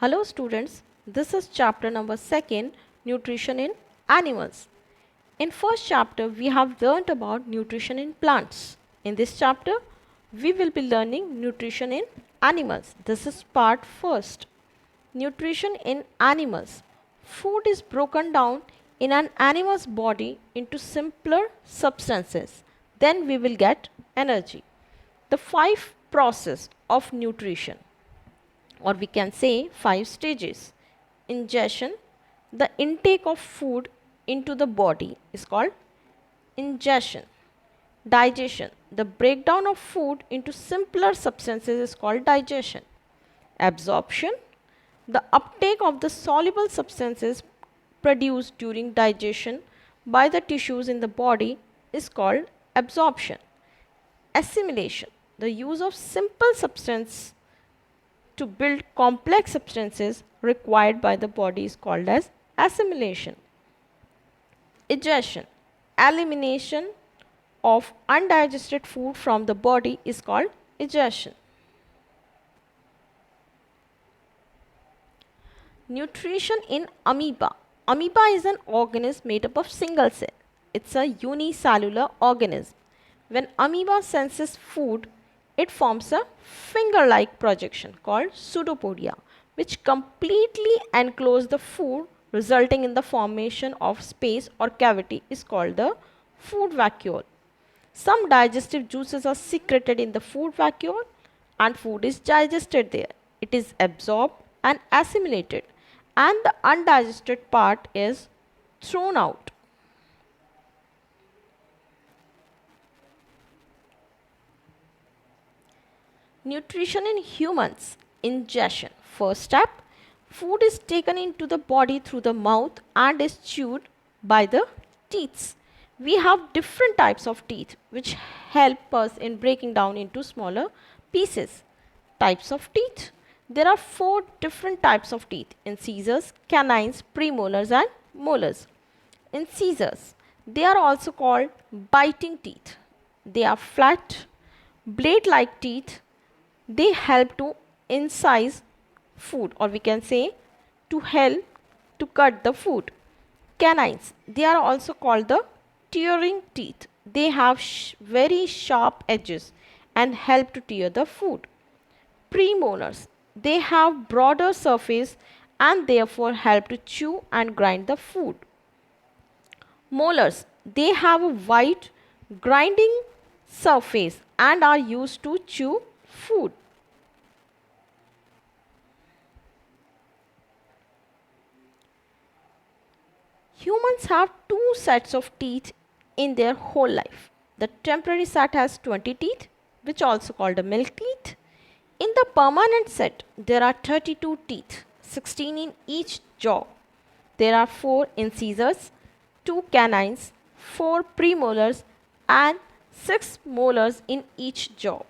Hello students, this is chapter number 2, Nutrition in Animals. In first chapter, we have learnt about nutrition in plants. In this chapter, we will be learning nutrition in animals. This is part first. Nutrition in animals. Food is broken down in an animal's body into simpler substances. Then we will get energy. The 5 process of nutrition, or we can say 5 stages. Ingestion, the intake of food into the body is called ingestion. Digestion, the breakdown of food into simpler substances is called digestion. Absorption, the uptake of the soluble substances produced during digestion by the tissues in the body is called absorption. Assimilation, the use of simple substance to build complex substances required by the body is called as assimilation. Egestion, elimination of undigested food from the body is called egestion. Nutrition in amoeba. Amoeba is an organism made up of single cell. It's a unicellular organism. When amoeba senses food, it forms a finger-like projection called pseudopodia, which completely enclose the food, resulting in the formation of space or cavity is called the food vacuole. Some digestive juices are secreted in the food vacuole and food is digested there. It is absorbed and assimilated, and the undigested part is thrown out. Nutrition in humans. Ingestion. First step, food is taken into the body through the mouth and is chewed by the teeth. We have different types of teeth which help us in breaking down into smaller pieces. Types of teeth. There are 4 different types of teeth: incisors, canines, premolars and molars. Incisors, they are also called biting teeth. They are flat, blade-like teeth. They help to incise food, or we can say to help to cut the food. Canines, they are also called the tearing teeth. They have very sharp edges and help to tear the food. Premolars, they have broader surface and therefore help to chew and grind the food. Molars, they have a wide grinding surface and are used to chew food. Humans have 2 sets of teeth in their whole life. The temporary set has 20 teeth, which also called the milk teeth. In the permanent set, there are 32 teeth, 16 in each jaw. There are 4 incisors, 2 canines, 4 premolars and 6 molars in each jaw.